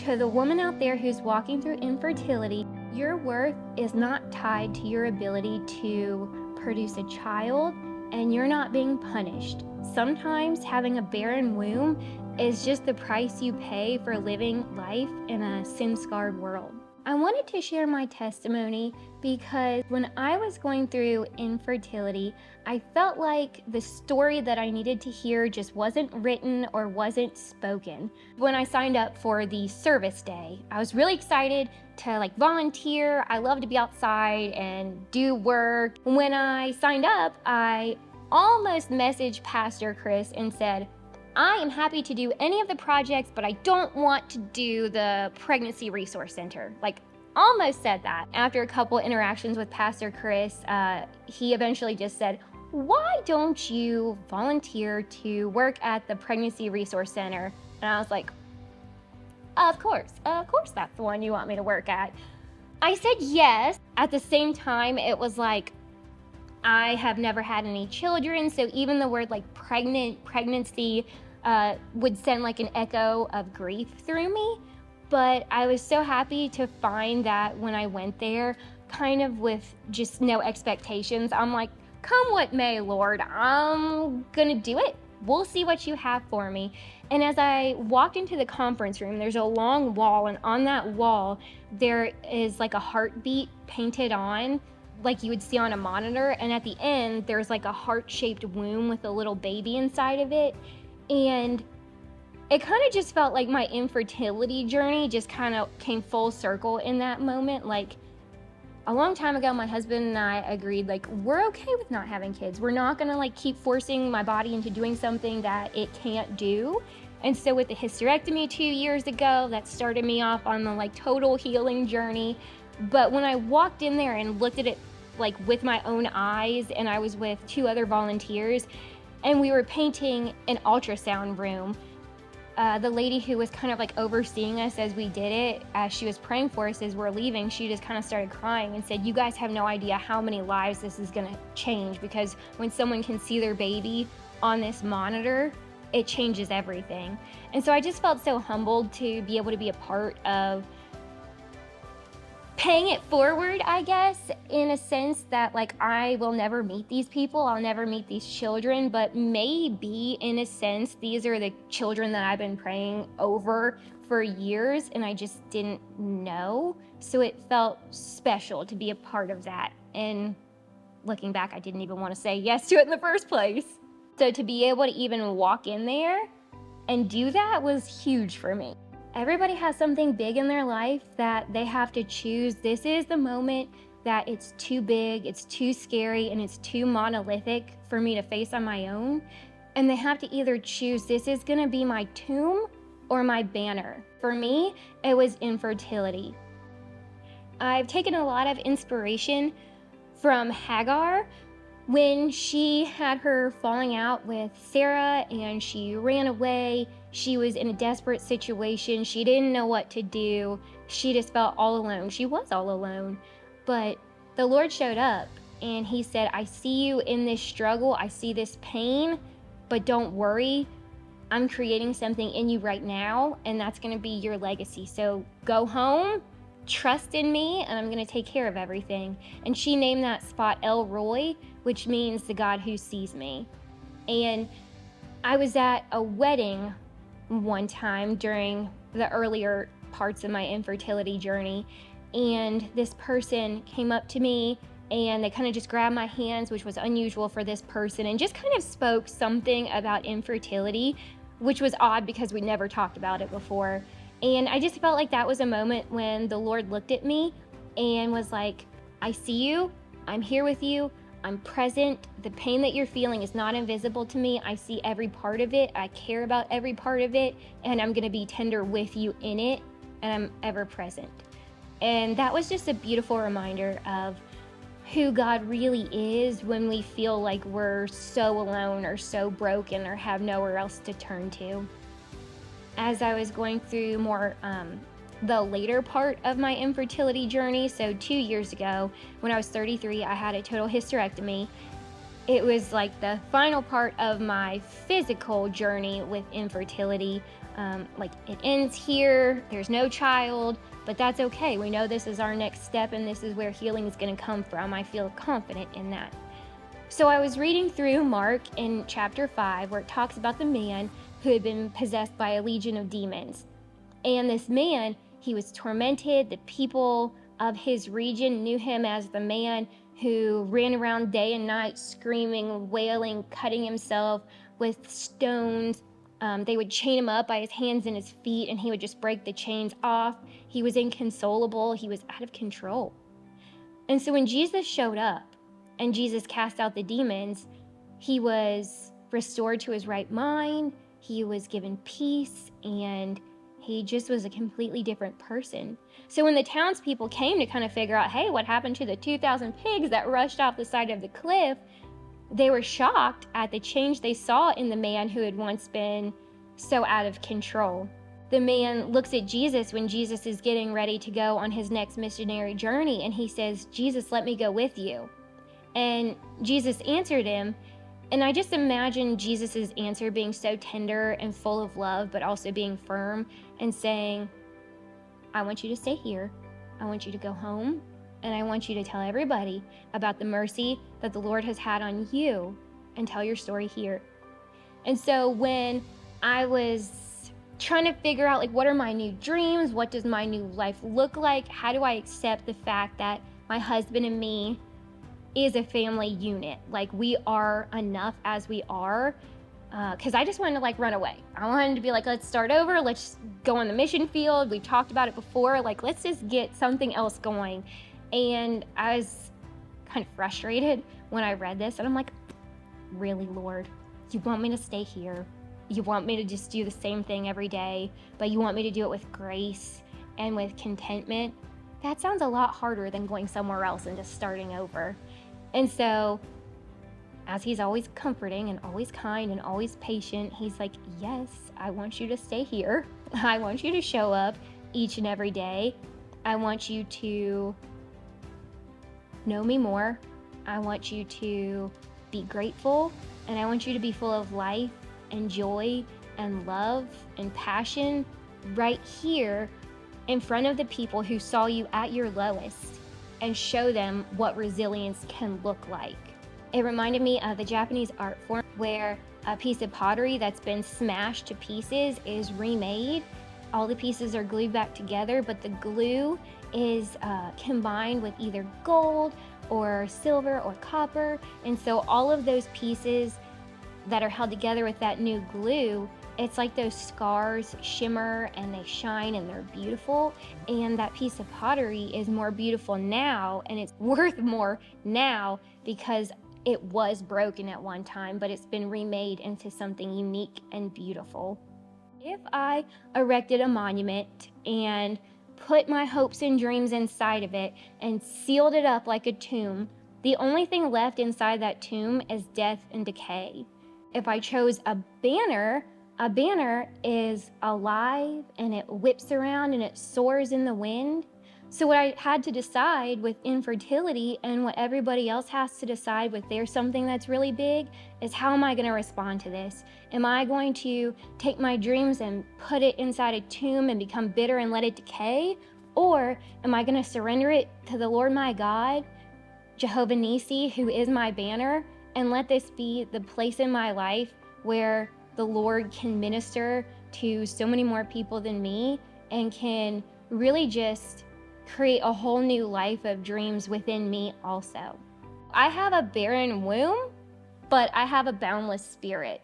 To the woman out there who's walking through infertility, your worth is not tied to your ability to produce a child, and you're not being punished. Sometimes having a barren womb is just the price you pay for living life in a sin-scarred world. I wanted to share my testimony because when I was going through infertility, I felt like the story that I needed to hear just wasn't written or wasn't spoken. When I signed up for the service day, I was really excited to volunteer. I love to be outside and do work. When I signed up, I almost messaged Pastor Chris and said, I am happy to do any of the projects, but I don't want to do the pregnancy resource center. Almost said that. After a couple interactions with Pastor Chris, he eventually just said, why don't you volunteer to work at the pregnancy resource center? And I was like, of course that's the one you want me to work at. I said yes. At the same time, it was like, I have never had any children, so even the word pregnancy would send an echo of grief through me. But I was so happy to find that when I went there, kind of with just no expectations, I'm like, come what may, Lord, I'm gonna do it. We'll see what you have for me. And as I walked into the conference room, there's a long wall, and on that wall, there is a heartbeat painted on, like you would see on a monitor. And at the end, there's a heart-shaped womb with a little baby inside of it. And it kind of just felt like my infertility journey just kind of came full circle in that moment. A long time ago, my husband and I agreed, we're okay with not having kids. We're not gonna keep forcing my body into doing something that it can't do. And so with the hysterectomy 2 years ago, that started me off on the total healing journey. But when I walked in there and looked at it with my own eyes, and I was with 2 other volunteers, and we were painting an ultrasound room, the lady who was kind of overseeing us as we did it, as she was praying for us as we're leaving, she just kind of started crying and said, you guys have no idea how many lives this is gonna change, because when someone can see their baby on this monitor, it changes everything. And so I just felt so humbled to be able to be a part of paying it forward, I guess, in a sense that I will never meet these people, I'll never meet these children, but maybe in a sense, these are the children that I've been praying over for years and I just didn't know. So it felt special to be a part of that. And looking back, I didn't even want to say yes to it in the first place. So to be able to even walk in there and do that was huge for me. Everybody has something big in their life that they have to choose. This is the moment that it's too big, it's too scary, and it's too monolithic for me to face on my own. And they have to either choose, this is gonna be my tomb or my banner. For me, it was infertility. I've taken a lot of inspiration from Hagar when she had her falling out with Sarah and she ran away. She was in a desperate situation. She didn't know what to do. She just felt all alone. She was all alone. But the Lord showed up and he said, I see you in this struggle. I see this pain, but don't worry. I'm creating something in you right now, and that's going to be your legacy. So go home, trust in me, and I'm going to take care of everything. And she named that spot El Roy, which means the God who sees me. And I was at a wedding one time during the earlier parts of my infertility journey, and this person came up to me and they kind of just grabbed my hands, which was unusual for this person, and just kind of spoke something about infertility, which was odd because we never talked about it before. And I just felt like that was a moment when the Lord looked at me and was like, I see you, I'm here with you, I'm present. The pain that you're feeling is not invisible to me. I see every part of it. I care about every part of it, and I'm gonna be tender with you in it, and I'm ever present. And that was just a beautiful reminder of who God really is when we feel like we're so alone or so broken or have nowhere else to turn to. As I was going through more the later part of my infertility journey, so 2 years ago, when I was 33, I had a total hysterectomy. It was like the final part of my physical journey with infertility. like it ends here, there's no child, but that's okay. We know this is our next step and this is where healing is going to come from. I feel confident in that. So I was reading through Mark in chapter 5 where it talks about the man who had been possessed by a legion of demons. And this man, he was tormented. The people of his region knew him as the man who ran around day and night screaming, wailing, cutting himself with stones. They would chain him up by his hands and his feet, and he would just break the chains off. He was inconsolable. He was out of control. And so when Jesus showed up and Jesus cast out the demons, he was restored to his right mind. He was given peace, and he just was a completely different person. So when the townspeople came to kind of figure out, hey, what happened to the 2,000 pigs that rushed off the side of the cliff, they were shocked at the change they saw in the man who had once been so out of control. The man looks at Jesus when Jesus is getting ready to go on his next missionary journey, and he says, Jesus, let me go with you. And Jesus answered him, and I just imagine Jesus's answer being so tender and full of love, but also being firm and saying, I want you to stay here. I want you to go home. And I want you to tell everybody about the mercy that the Lord has had on you and tell your story here. And so when I was trying to figure out, like, what are my new dreams? What does my new life look like? How do I accept the fact that my husband and me is a family unit? Like, we are enough as we are. Because I just wanted to, like, run away. I wanted to be like, let's start over. Let's go on the mission field. We've talked about it before. Like, let's just get something else going. And I was kind of frustrated when I read this. And I'm like, really, Lord? You want me to stay here? You want me to just do the same thing every day, but you want me to do it with grace and with contentment? That sounds a lot harder than going somewhere else and just starting over. And so, as he's always comforting and always kind and always patient, he's like, yes, I want you to stay here. I want you to show up each and every day. I want you to know me more. I want you to be grateful, and I want you to be full of life and joy and love and passion right here in front of the people who saw you at your lowest, and show them what resilience can look like. It reminded me of the Japanese art form where a piece of pottery that's been smashed to pieces is remade. All the pieces are glued back together, but the glue is combined with either gold or silver or copper. And so all of those pieces that are held together with that new glue, it's like those scars shimmer and they shine and they're beautiful. And that piece of pottery is more beautiful now, and it's worth more now because it was broken at one time, but it's been remade into something unique and beautiful. If I erected a monument and put my hopes and dreams inside of it and sealed it up like a tomb, the only thing left inside that tomb is death and decay. If I chose a banner is alive and it whips around and it soars in the wind. So what I had to decide with infertility, and what everybody else has to decide with their something that's really big, is how am I going to respond to this? Am I going to take my dreams and put it inside a tomb and become bitter and let it decay? Or am I going to surrender it to the Lord my God, Jehovah Nissi, who is my banner, and let this be the place in my life where the Lord can minister to so many more people than me and can really just create a whole new life of dreams within me also. I have a barren womb, but I have a boundless spirit.